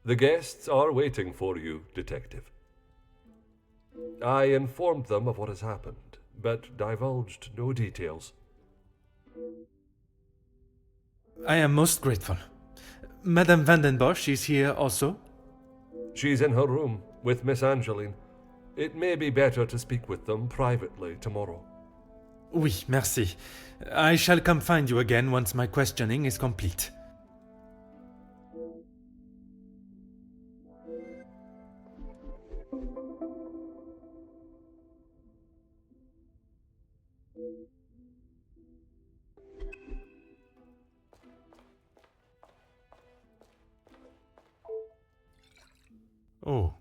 The guests are waiting for you, Detective. I informed them of what has happened, but divulged no details. I am most grateful. Madame Vandenbosch is here also? She's in her room with Miss Angeline. It may be better to speak with them privately tomorrow. Oui, merci. I shall come find you again once my questioning is complete. Oh.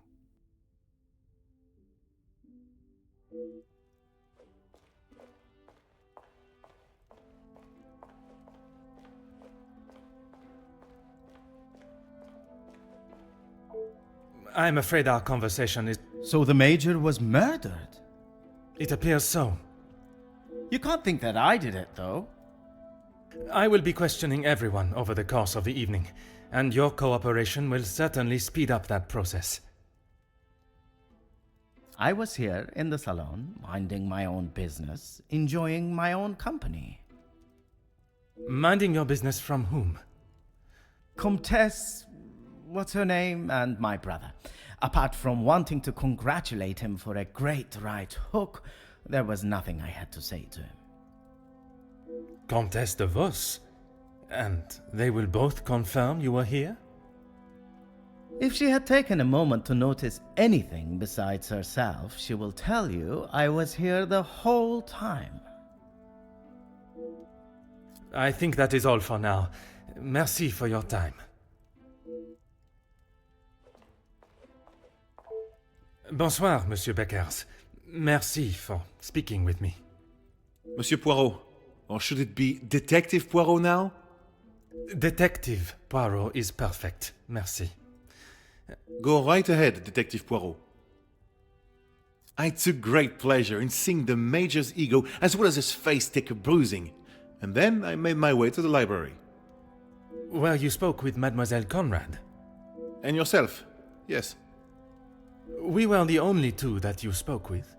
I'm afraid our conversation is... So the Major was murdered? It appears so. You can't think that I did it, though. I will be questioning everyone over the course of the evening, and your cooperation will certainly speed up that process. I was here in the salon, minding my own business, enjoying my own company. Minding your business from whom? Comtesse, what's her name, and my brother. Apart from wanting to congratulate him for a great right hook, there was nothing I had to say to him. Comtesse de Vos? And they will both confirm you were here? If she had taken a moment to notice anything besides herself, she will tell you I was here the whole time. I think that is all for now. Merci for your time. Bonsoir, Monsieur Beckers. Merci for speaking with me. Monsieur Poirot, or should it be Detective Poirot now? Detective Poirot is perfect. Merci. Go right ahead, Detective Poirot. I took great pleasure in seeing the Major's ego as well as his face take a bruising, and then I made my way to the library. Where you spoke with Mademoiselle Conrad? And yourself? Yes. We were the only two that you spoke with.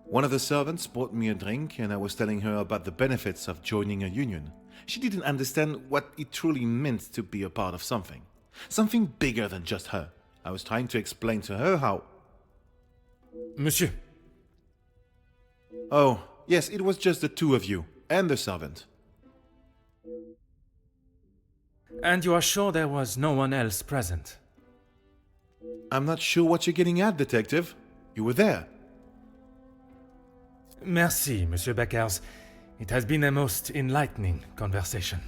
One of the servants bought me a drink, and I was telling her about the benefits of joining a union. She didn't understand what it truly meant to be a part of something. Something bigger than just her. I was trying to explain to her how... Monsieur. Oh, yes, it was just the two of you, and the servant. And you are sure there was no one else present? I'm not sure what you're getting at, Detective. You were there. Merci, Monsieur Beckers. It has been a most enlightening conversation.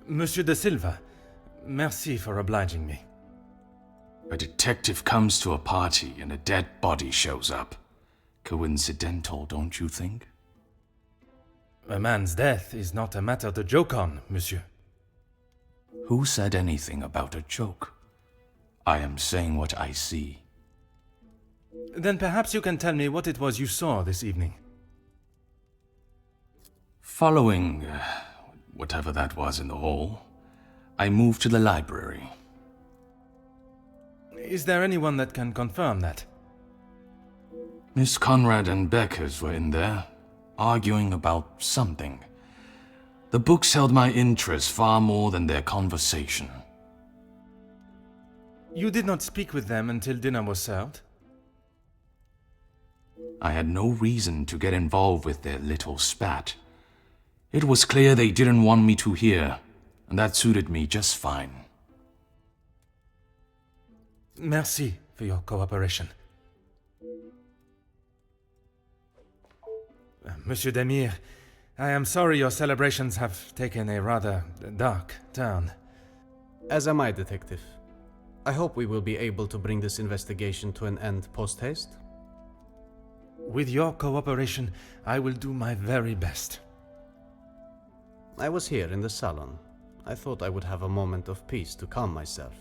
Monsieur de Silva, merci for obliging me. A detective comes to a party and a dead body shows up. Coincidental, don't you think? A man's death is not a matter to joke on, monsieur. Who said anything about a joke? I am saying what I see. Then perhaps you can tell me what it was you saw this evening. Following whatever that was in the hall, I moved to the library. Is there anyone that can confirm that? Miss Conrad and Beckers were in there, arguing about something. The books held my interest far more than their conversation. You did not speak with them until dinner was served? I had no reason to get involved with their little spat. It was clear they didn't want me to hear, and that suited me just fine. Merci for your cooperation. Monsieur Demir, I am sorry your celebrations have taken a rather dark turn. As am I, Detective. I hope we will be able to bring this investigation to an end post-haste. With your cooperation, I will do my very best. I was here in the salon. I thought I would have a moment of peace to calm myself,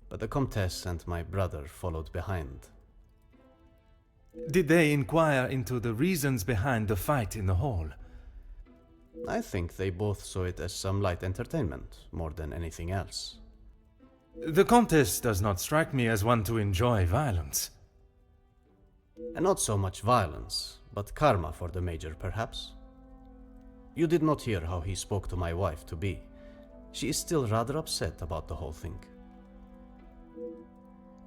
but the Comtesse and my brother followed behind. Did they inquire into the reasons behind the fight in the hall? I think they both saw it as some light entertainment, more than anything else. The Countess does not strike me as one to enjoy violence. And not so much violence, but karma for the Major, perhaps. You did not hear how he spoke to my wife-to-be. She is still rather upset about the whole thing.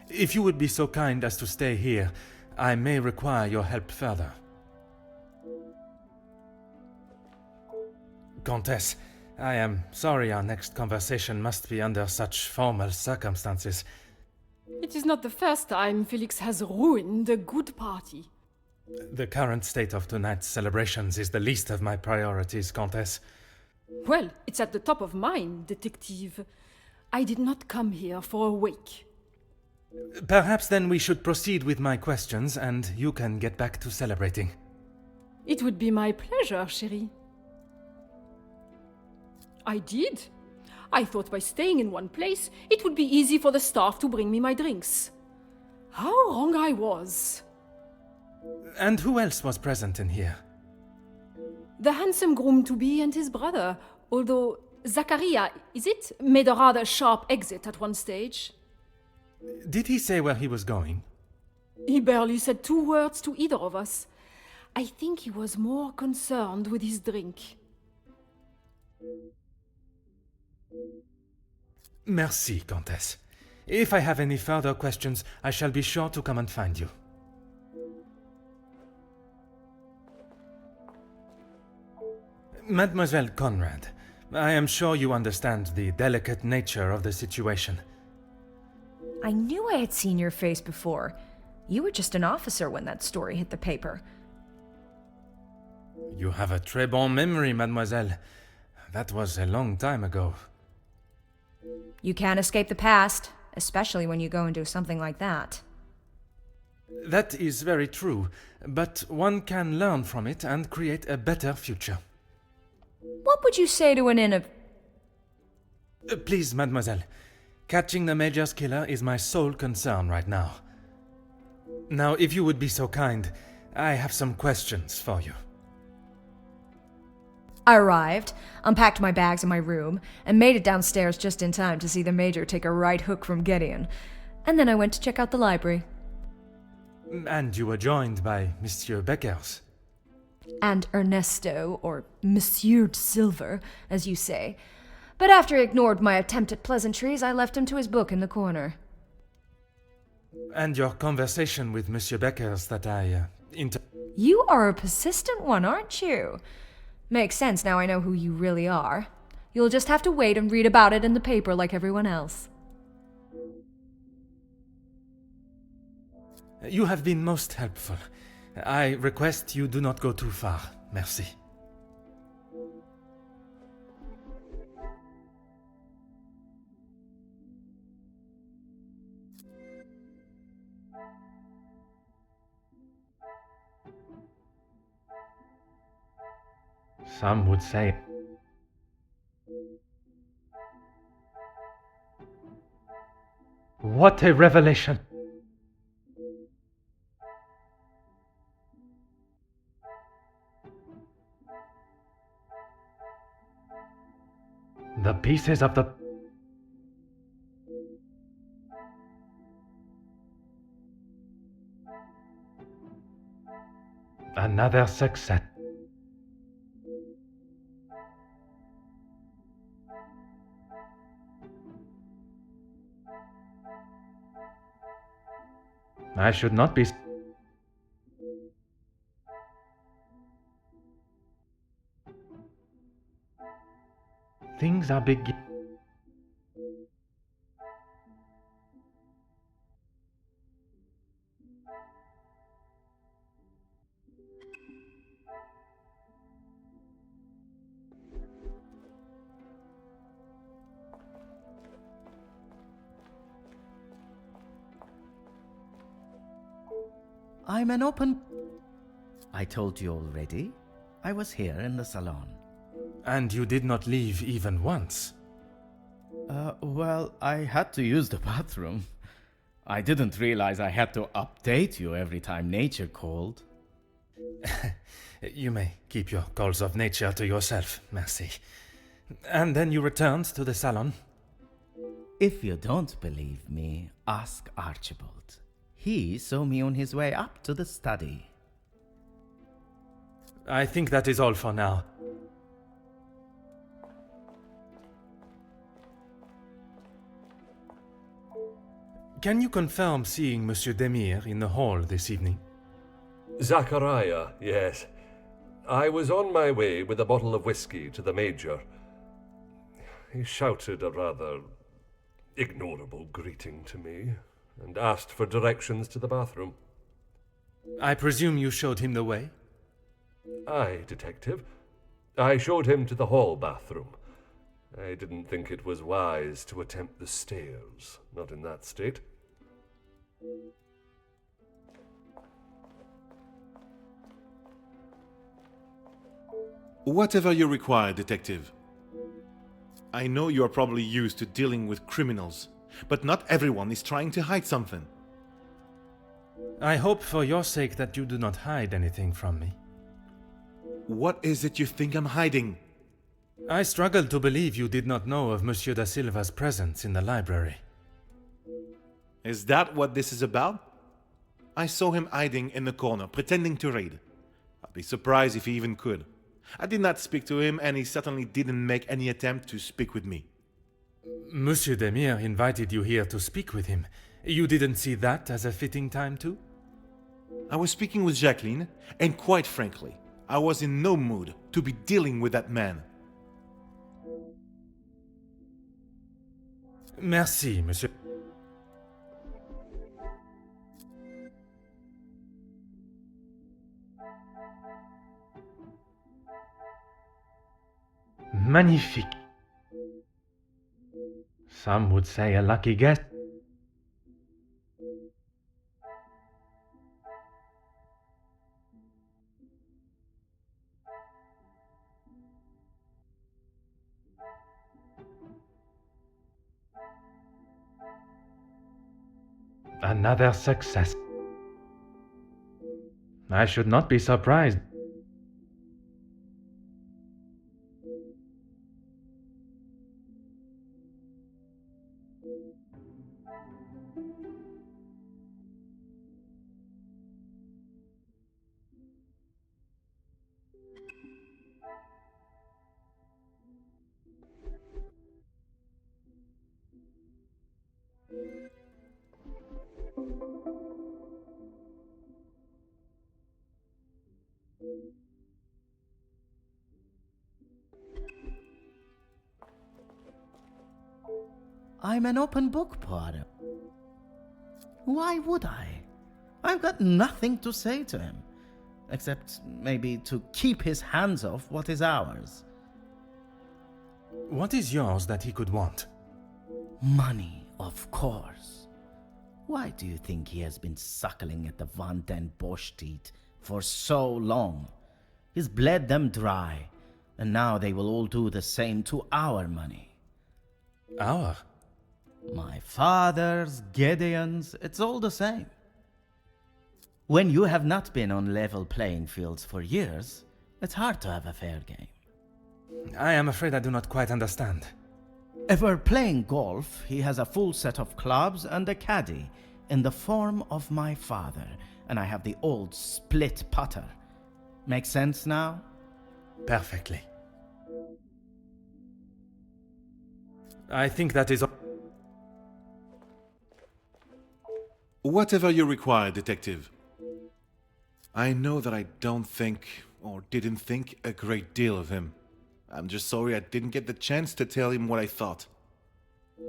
If you would be so kind as to stay here, I may require your help further. Countess, I am sorry our next conversation must be under such formal circumstances. It is not the first time Felix has ruined a good party. The current state of tonight's celebrations is the least of my priorities, Countess. Well, it's at the top of mine, detective. I did not come here for a wake. Perhaps then we should proceed with my questions and you can get back to celebrating. It would be my pleasure, chérie. I did. I thought by staying in one place, it would be easy for the staff to bring me my drinks. How wrong I was. And who else was present in here? The handsome groom-to-be and his brother, although Zachariah, is it, made a rather sharp exit at one stage. Did he say where he was going? He barely said 2 words to either of us. I think he was more concerned with his drink. Merci, Countess. If I have any further questions, I shall be sure to come and find you. Mademoiselle Conrad, I am sure you understand the delicate nature of the situation. I knew I had seen your face before. You were just an officer when that story hit the paper. You have a très bon memory, mademoiselle. That was a long time ago. You can't escape the past, especially when you go into something like that. That is very true, but one can learn from it and create a better future. What would you say to an Please, mademoiselle. Catching the Major's killer is my sole concern right now. Now, if you would be so kind, I have some questions for you. I arrived, unpacked my bags in my room, and made it downstairs just in time to see the Major take a right hook from Gideon. And then I went to check out the library. And you were joined by Monsieur Beckers. And Ernesto, or Monsieur Silver, as you say. But after he ignored my attempt at pleasantries, I left him to his book in the corner. And your conversation with Monsieur Beckers that You are a persistent one, aren't you? Makes sense now I know who you really are. You'll just have to wait and read about it in the paper like everyone else. You have been most helpful. I request you do not go too far. Merci. Some would say. What a revelation! The pieces of the... Another success. I should not be... Things are big... I'm an open... I told you already. I was here in the salon. And you did not leave even once. Well, I had to use the bathroom. I didn't realize I had to update you every time nature called. You may keep your calls of nature to yourself, merci. And then you returned to the salon? If you don't believe me, ask Archibald. He saw me on his way up to the study. I think that is all for now. Can you confirm seeing Monsieur Demir in the hall this evening? Zachariah, yes. I was on my way with a bottle of whiskey to the Major. He shouted a rather ignorable greeting to me and asked for directions to the bathroom. I presume you showed him the way? Aye, Detective. I showed him to the hall bathroom. I didn't think it was wise to attempt the stairs, not in that state. Whatever you require, Detective. I know you are probably used to dealing with criminals, but not everyone is trying to hide something. I hope for your sake that you do not hide anything from me. What is it you think I'm hiding? I struggle to believe you did not know of Monsieur da Silva's presence in the library. Is that what this is about? I saw him hiding in the corner, pretending to read. I'd be surprised if he even could. I did not speak to him, and he certainly didn't make any attempt to speak with me. Monsieur Demir invited you here to speak with him. You didn't see that as a fitting time too? I was speaking with Jacqueline, and quite frankly, I was in no mood to be dealing with that man. Merci, monsieur. Magnifique. Some would say a lucky guess. Another success. I should not be surprised. I'm an open book, Poirot. Why would I? I've got nothing to say to him, except maybe to keep his hands off what is ours. What is yours that he could want? Money, of course. Why do you think he has been suckling at the Van den Bosch teat for so long? He's bled them dry, and now they will all do the same to our money. Our? My father's, Gideon's, it's all the same. When you have not been on level playing fields for years, it's hard to have a fair game. I am afraid I do not quite understand. If we're playing golf, he has a full set of clubs and a caddy in the form of my father, and I have the old split putter. Make sense now? Perfectly. I think that is all. Whatever you require, Detective. I know that I don't think, or didn't think, a great deal of him. I'm just sorry I didn't get the chance to tell him what I thought.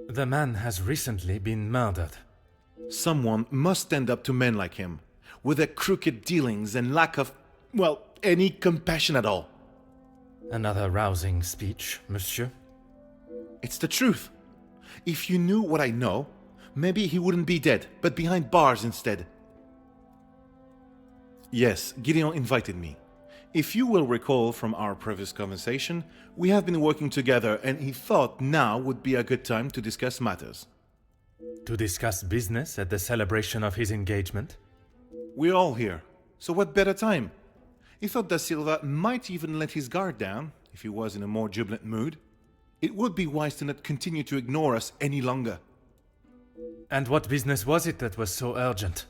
The man has recently been murdered. Someone must stand up to men like him, with their crooked dealings and lack of, well, any compassion at all. Another rousing speech, monsieur. It's the truth. If you knew what I know, maybe he wouldn't be dead, but behind bars instead. Yes, Gideon invited me. If you will recall from our previous conversation, we have been working together and he thought now would be a good time to discuss matters. To discuss business at the celebration of his engagement? We're all here, so what better time? He thought Da Silva might even let his guard down if he was in a more jubilant mood. It would be wise to not continue to ignore us any longer. And what business was it that was so urgent?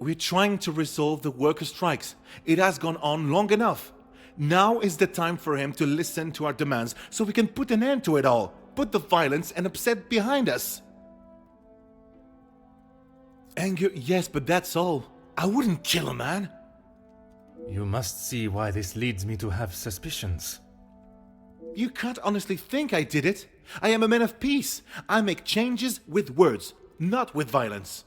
We're trying to resolve the worker strikes. It has gone on long enough. Now is the time for him to listen to our demands so we can put an end to it all. Put the violence and upset behind us. Anger, yes, but that's all. I wouldn't kill a man. You must see why this leads me to have suspicions. You can't honestly think I did it. I am a man of peace. I make changes with words, not with violence.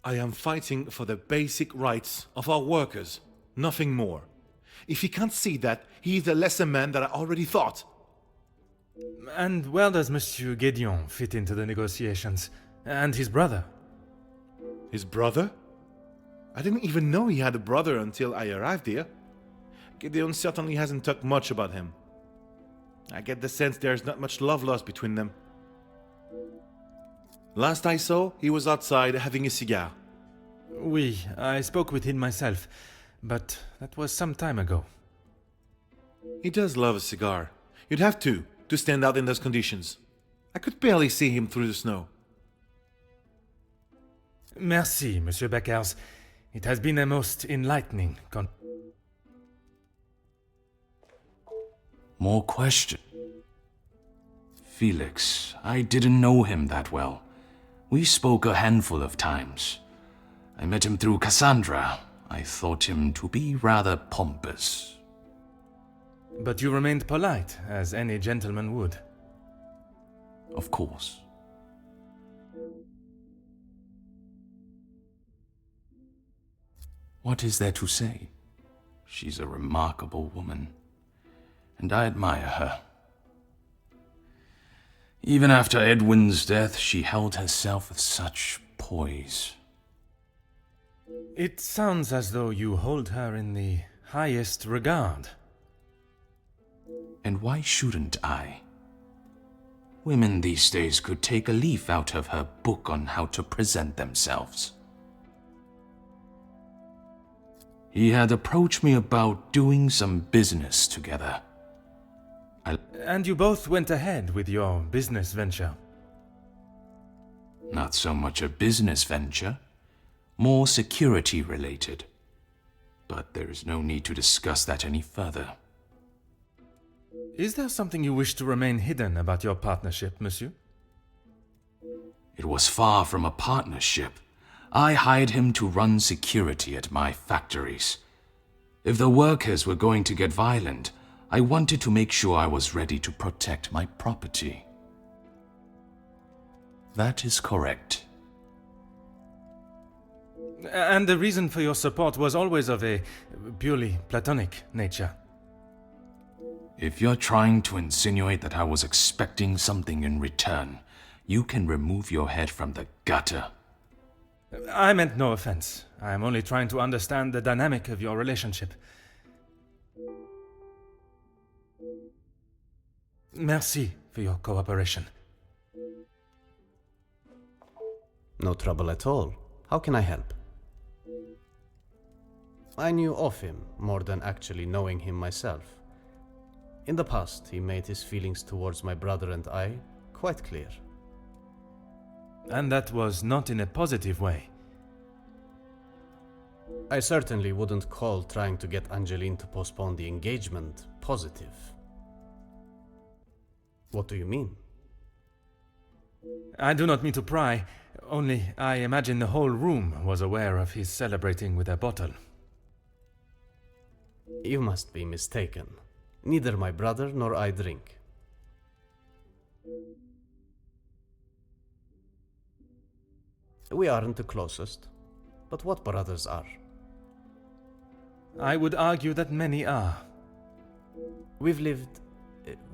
I am fighting for the basic rights of our workers, nothing more. If he can't see that, he is a lesser man than I already thought. And where does Monsieur Gédéon fit into the negotiations? And his brother? His brother? I didn't even know he had a brother until I arrived here. Gédéon certainly hasn't talked much about him. I get the sense there's not much love lost between them. Last I saw, he was outside having a cigar. Oui, I spoke with him myself, but that was some time ago. He does love a cigar. You'd have to stand out in those conditions. I could barely see him through the snow. Merci, Monsieur Beckers. It has been a most enlightening More question. Felix, I didn't know him that well. We spoke a handful of times. I met him through Cassandra. I thought him to be rather pompous. But you remained polite, as any gentleman would. Of course. What is there to say? She's a remarkable woman, and I admire her. Even after Edwin's death, she held herself with such poise. It sounds as though you hold her in the highest regard. And why shouldn't I? Women these days could take a leaf out of her book on how to present themselves. He had approached me about doing some business together. And you both went ahead with your business venture. Not so much a business venture, more security related. But there is no need to discuss that any further. Is there something you wish to remain hidden about your partnership, monsieur? It was far from a partnership. I hired him to run security at my factories. If the workers were going to get violent, I wanted to make sure I was ready to protect my property. That is correct. And the reason for your support was always of a purely platonic nature. If you're trying to insinuate that I was expecting something in return, you can remove your head from the gutter. I meant no offense. I am only trying to understand the dynamic of your relationship. Merci for your cooperation. No trouble at all. How can I help? I knew of him more than actually knowing him myself. In the past, he made his feelings towards my brother and I quite clear. And that was not in a positive way. I certainly wouldn't call trying to get Angeline to postpone the engagement positive. What do you mean? I do not mean to pry, only I imagine the whole room was aware of his celebrating with a bottle. You must be mistaken. Neither my brother nor I drink. We aren't the closest, but what brothers are? I would argue that many are. We've lived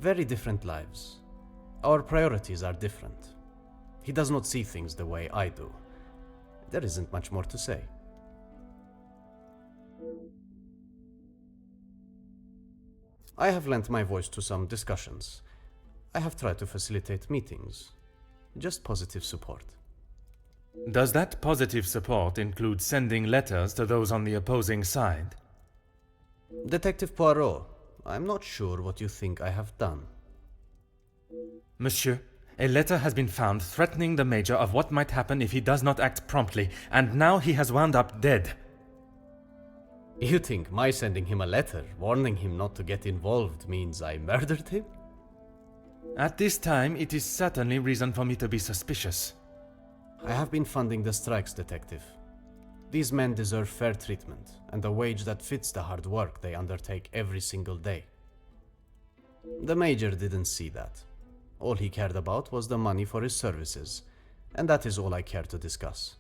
very different lives. Our priorities are different. He does not see things the way I do. There isn't much more to say. I have lent my voice to some discussions. I have tried to facilitate meetings. Just positive support. Does that positive support include sending letters to those on the opposing side? Detective Poirot, I'm not sure what you think I have done. Monsieur, a letter has been found threatening the Major of what might happen if he does not act promptly, and now he has wound up dead. You think my sending him a letter, warning him not to get involved, means I murdered him? At this time, it is certainly reason for me to be suspicious. I have been funding the strikes, Detective. These men deserve fair treatment, and a wage that fits the hard work they undertake every single day. The Major didn't see that. All he cared about was the money for his services, and that is all I care to discuss.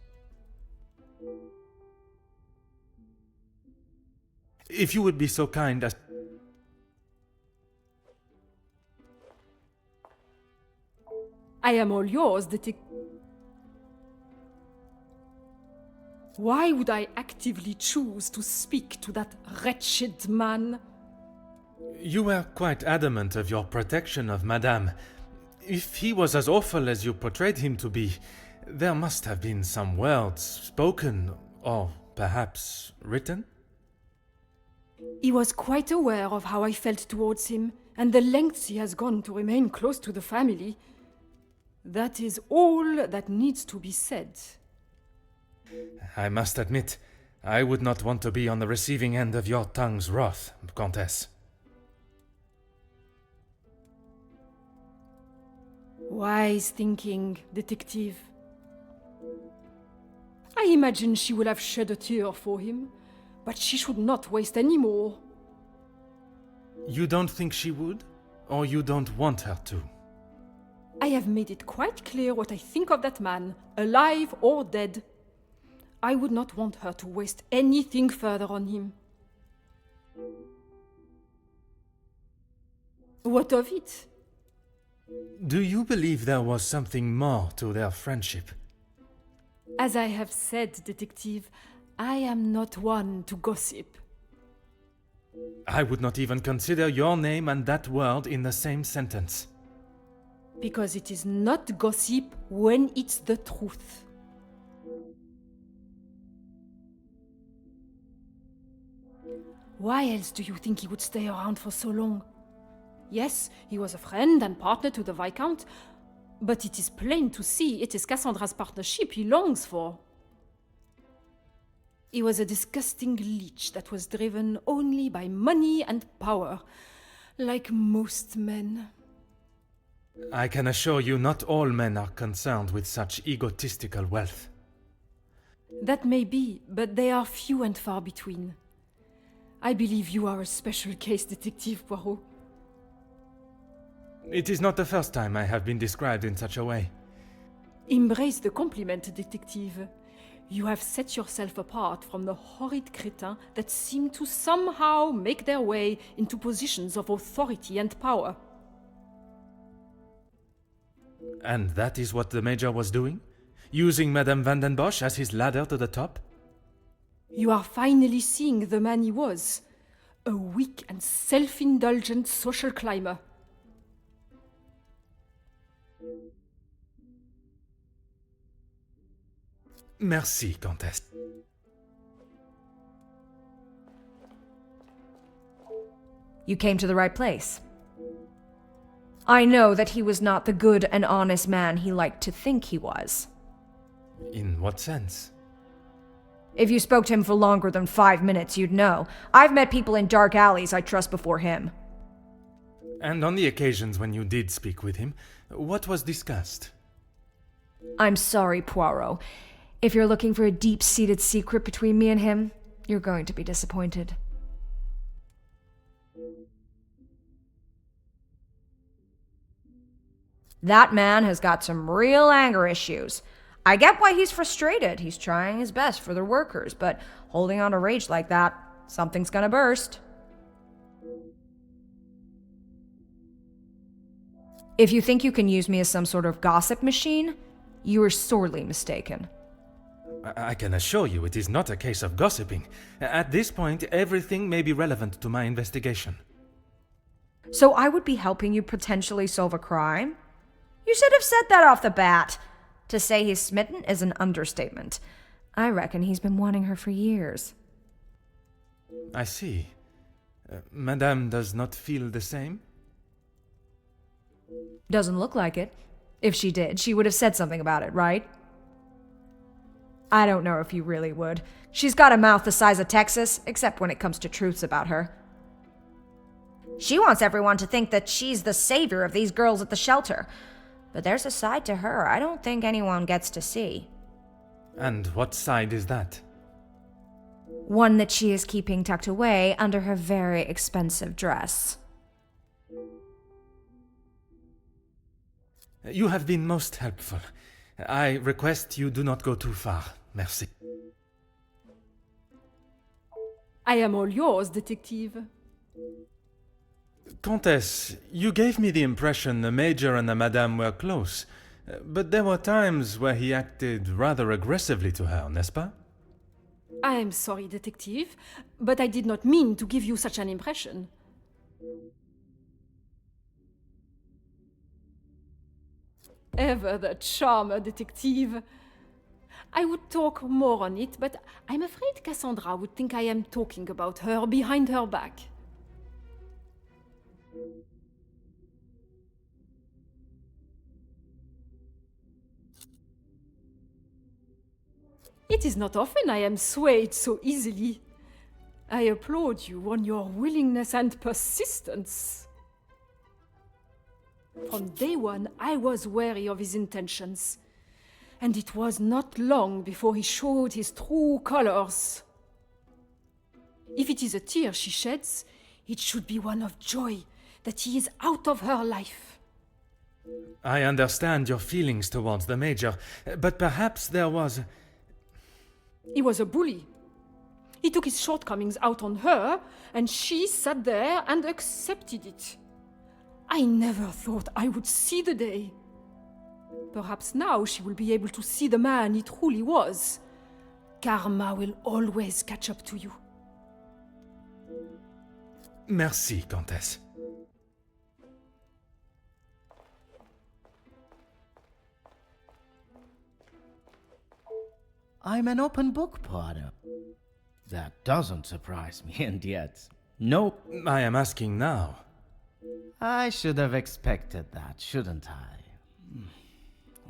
If you would be so kind as... I am all yours, Detective. Why would I actively choose to speak to that wretched man? You were quite adamant of your protection of Madame. If he was as awful as you portrayed him to be, there must have been some words spoken, or perhaps written? He was quite aware of how I felt towards him, and the lengths he has gone to remain close to the family. That is all that needs to be said. I must admit, I would not want to be on the receiving end of your tongue's wrath, Countess. Wise thinking, Detective. I imagine she will have shed a tear for him, but she should not waste any more. You don't think she would? Or you don't want her to? I have made it quite clear what I think of that man, alive or dead. I would not want her to waste anything further on him. What of it? Do you believe there was something more to their friendship? As I have said, Detective, I am not one to gossip. I would not even consider your name and that word in the same sentence. Because it is not gossip when it's the truth. Why else do you think he would stay around for so long? Yes, he was a friend and partner to the Viscount, but it is plain to see it is Cassandra's partnership he longs for. He was a disgusting leech that was driven only by money and power, like most men. I can assure you not all men are concerned with such egotistical wealth. That may be, but they are few and far between. I believe you are a special case, Detective Poirot. It is not the first time I have been described in such a way. Embrace the compliment, Detective. You have set yourself apart from the horrid crétins that seem to somehow make their way into positions of authority and power. And that is what the Major was doing? Using Madame Van den Bosch as his ladder to the top? You are finally seeing the man he was. A weak and self-indulgent social climber. Merci, Countess. You came to the right place. I know that he was not the good and honest man he liked to think he was. In what sense? If you spoke to him for longer than 5 minutes, you'd know. I've met people in dark alleys I trust before him. And on the occasions when you did speak with him, what was discussed? I'm sorry, Poirot. If you're looking for a deep-seated secret between me and him, you're going to be disappointed. That man has got some real anger issues. I get why he's frustrated. He's trying his best for the workers, but holding on to rage like that, something's gonna burst. If you think you can use me as some sort of gossip machine, you are sorely mistaken. I can assure you it is not a case of gossiping. At this point, everything may be relevant to my investigation. So I would be helping you potentially solve a crime? You should have said that off the bat. To say he's smitten is an understatement. I reckon he's been wanting her for years. I see. Madame does not feel the same? Doesn't look like it. If she did, she would have said something about it, right? I don't know if you really would. She's got a mouth the size of Texas, except when it comes to truths about her. She wants everyone to think that she's the savior of these girls at the shelter. But there's a side to her I don't think anyone gets to see. And what side is that? One that she is keeping tucked away under her very expensive dress. You have been most helpful. I request you do not go too far. Merci. I am all yours, detective. Countess, you gave me the impression the Major and the Madame were close, but there were times where he acted rather aggressively to her, n'est-ce pas? I am sorry, detective, but I did not mean to give you such an impression. Ever the charmer, detective. I would talk more on it, but I'm afraid Cassandra would think I am talking about her behind her back. It is not often I am swayed so easily. I applaud you on your willingness and persistence. From day one, I was wary of his intentions, and it was not long before he showed his true colors. If it is a tear she sheds, it should be one of joy that he is out of her life. I understand your feelings towards the Major, but perhaps there was... He was a bully. He took his shortcomings out on her, and she sat there and accepted it. I never thought I would see the day. Perhaps now she will be able to see the man he truly was. Karma will always catch up to you. Merci, Countess. I'm an open book, Potter. That doesn't surprise me, and yet, no. I am asking now. I should have expected that, shouldn't I?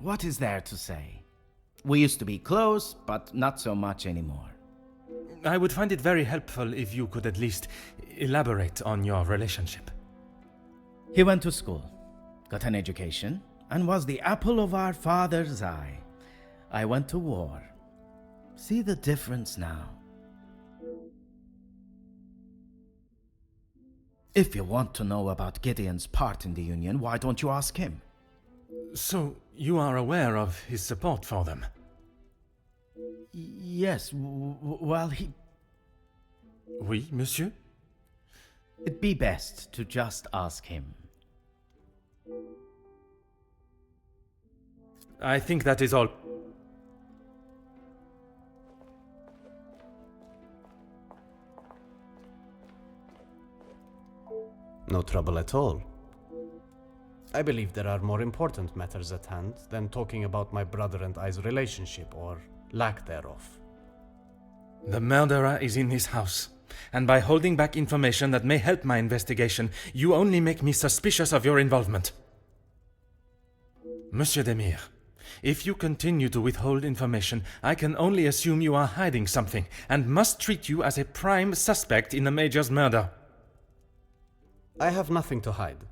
What is there to say? We used to be close, but not so much anymore. I would find it very helpful if you could at least elaborate on your relationship. He went to school, got an education, and was the apple of our father's eye. I went to war. See the difference now. If you want to know about Gideon's part in the Union, why don't you ask him? So, you are aware of his support for them? Yes, well, he... Oui, monsieur? It'd be best to just ask him. I think that is all. No trouble at all. I believe there are more important matters at hand than talking about my brother and I's relationship, or lack thereof. The murderer is in his house, and by holding back information that may help my investigation, you only make me suspicious of your involvement. Monsieur Demire, if you continue to withhold information, I can only assume you are hiding something, and must treat you as a prime suspect in the Major's murder. I have nothing to hide.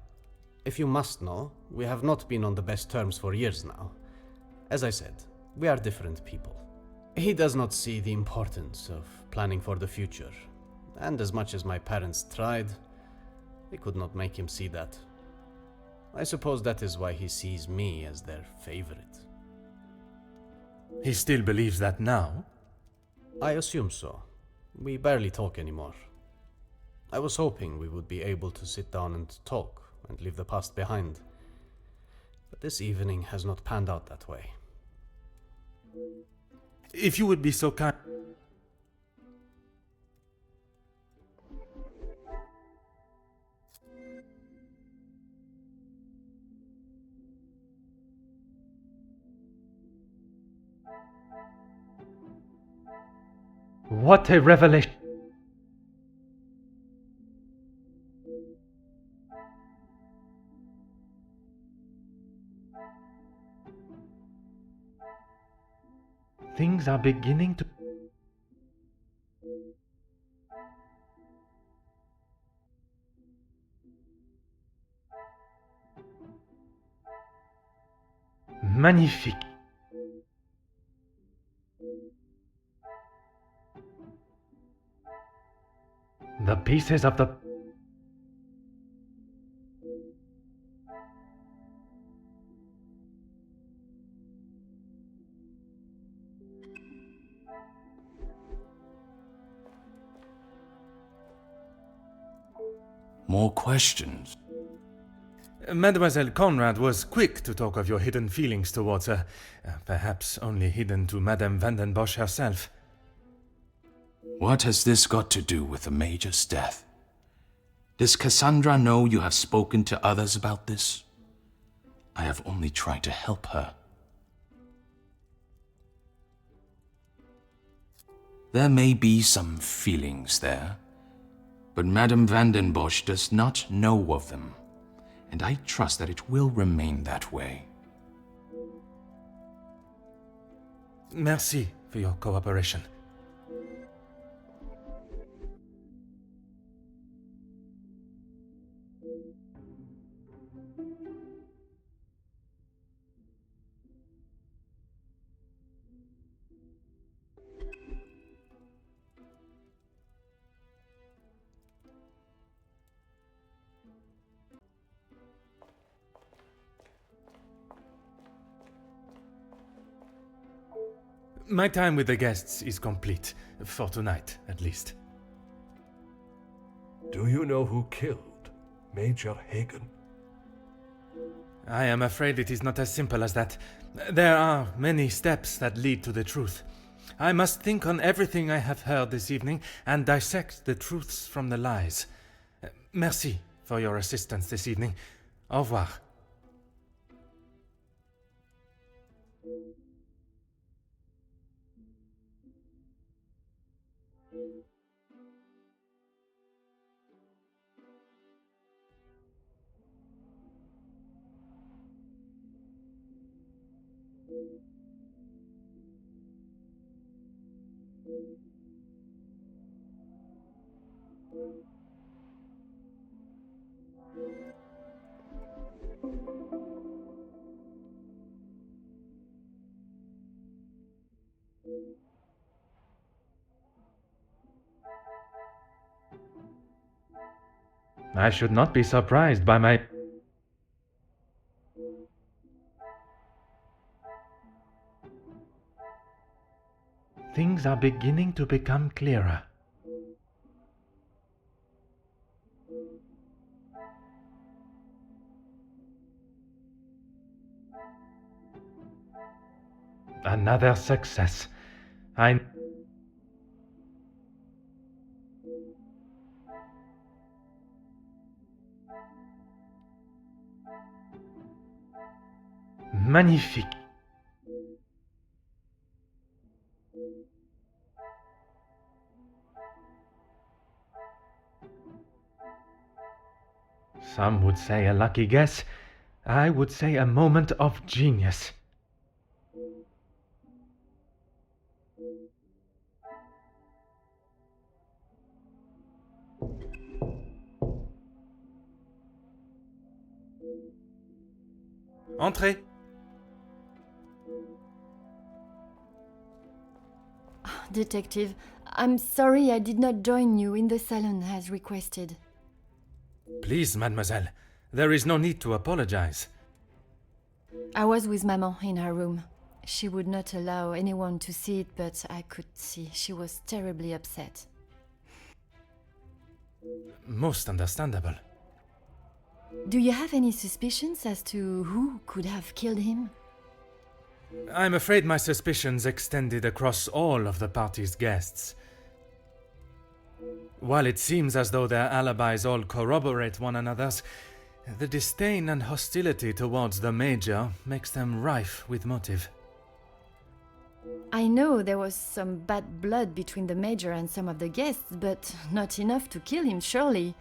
If you must know, we have not been on the best terms for years now. As I said, we are different people. He does not see the importance of planning for the future, and as much as my parents tried, they could not make him see that. I suppose that is why he sees me as their favorite. He still believes that now? I assume so. We barely talk anymore. I was hoping we would be able to sit down and talk and leave the past behind. But this evening has not panned out that way. If you would be so kind... What a revelation! Things are beginning to... Magnifique. The pieces of the... More questions? Mademoiselle Conrad was quick to talk of your hidden feelings towards her, perhaps only hidden to Madame van den Bosch herself. What has this got to do with the Major's death? Does Cassandra know you have spoken to others about this? I have only tried to help her. There may be some feelings there, but Madame van den Bosch does not know of them, and I trust that it will remain that way. Merci for your cooperation. My time with the guests is complete, for tonight, at least. Do you know who killed Major Hagen? I am afraid it is not as simple as that. There are many steps that lead to the truth. I must think on everything I have heard this evening and dissect the truths from the lies. Merci for your assistance this evening. Au revoir. I should not be surprised by my... Things are beginning to become clearer. Another success. Magnifique. Some would say a lucky guess. I would say a moment of genius. Entrez. Detective, I'm sorry I did not join you in the salon as requested. Please, mademoiselle, there is no need to apologize. I was with Maman in her room. She would not allow anyone to see it, but I could see she was terribly upset. Most understandable. Do you have any suspicions as to who could have killed him? I'm afraid my suspicions extended across all of the party's guests. While it seems as though their alibis all corroborate one another's, the disdain and hostility towards the Major makes them rife with motive. I know there was some bad blood between the Major and some of the guests, but not enough to kill him, surely.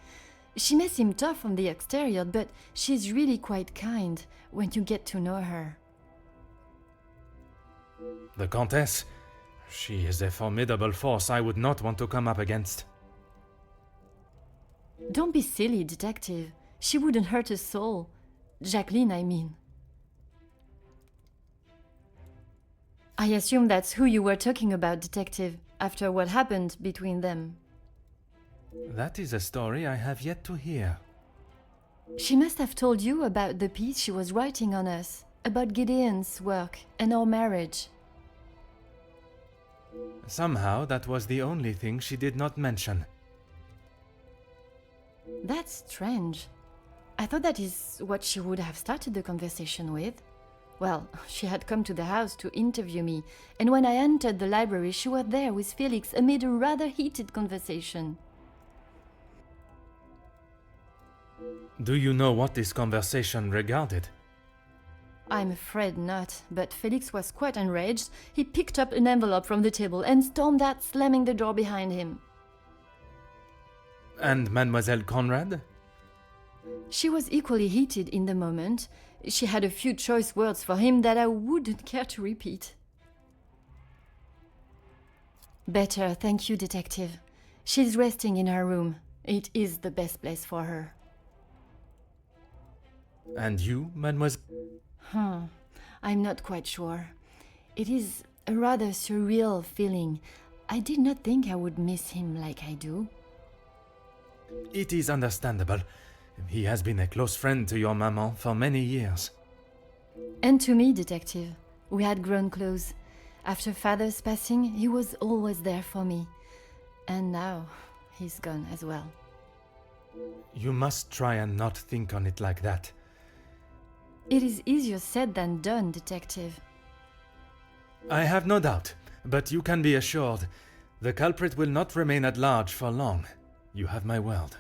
She may seem tough on the exterior, but she's really quite kind when you get to know her. The Countess? She is a formidable force I would not want to come up against. Don't be silly, Detective. She wouldn't hurt a soul. Jacqueline, I mean. I assume that's who you were talking about, Detective, after what happened between them. That is a story I have yet to hear. She must have told you about the piece she was writing on us, about Gideon's work and our marriage. Somehow that was the only thing she did not mention. That's strange. I thought that is what she would have started the conversation with. Well, she had come to the house to interview me, and when I entered the library, she was there with Felix amid a rather heated conversation. Do you know what this conversation regarded? I'm afraid not, but Felix was quite enraged. He picked up an envelope from the table and stormed out, slamming the door behind him. And Mademoiselle Conrad? She was equally heated in the moment. She had a few choice words for him that I wouldn't care to repeat. Better, thank you, Detective. She's resting in her room. It is the best place for her. And you, Mademoiselle? I'm not quite sure. It is a rather surreal feeling. I did not think I would miss him like I do. It is understandable. He has been a close friend to your maman for many years. And to me, Detective. We had grown close. After Father's passing, he was always there for me. And now, he's gone as well. You must try and not think on it like that. It is easier said than done, Detective. I have no doubt, but you can be assured the culprit will not remain at large for long. You have my word.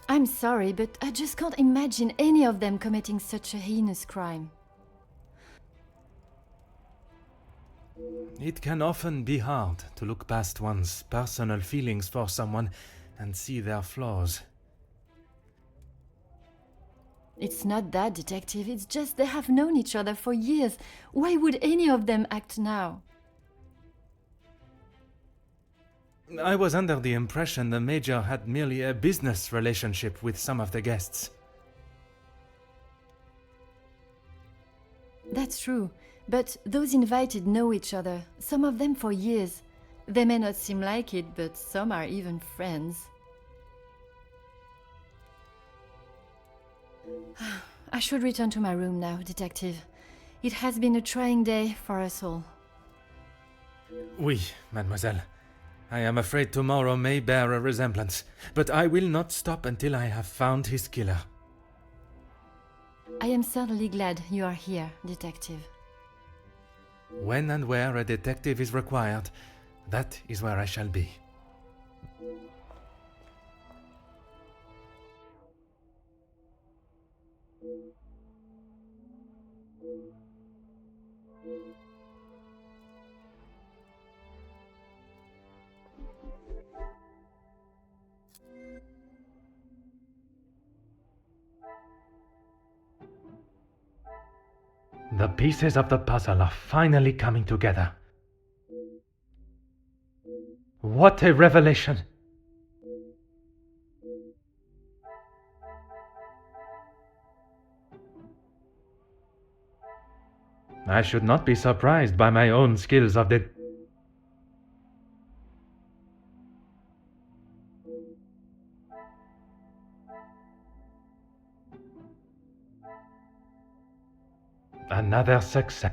I'm sorry, but I just can't imagine any of them committing such a heinous crime. It can often be hard to look past one's personal feelings for someone and see their flaws. It's not that, Detective. It's just they have known each other for years. Why would any of them act now? I was under the impression the Major had merely a business relationship with some of the guests. That's true, but those invited know each other, some of them for years. They may not seem like it, but some are even friends. I should return to my room now, Detective. It has been a trying day for us all. Oui, mademoiselle. I am afraid tomorrow may bear a resemblance, but I will not stop until I have found his killer. I am certainly glad you are here, Detective. When and where a detective is required, that is where I shall be. The pieces of the puzzle are finally coming together. What a revelation! I should not be surprised by my own skills of Another success.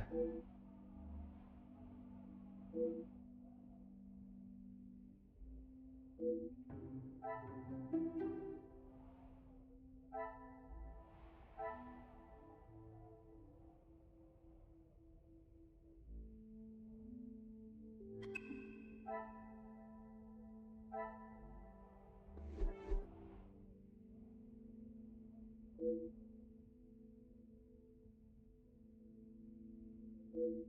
you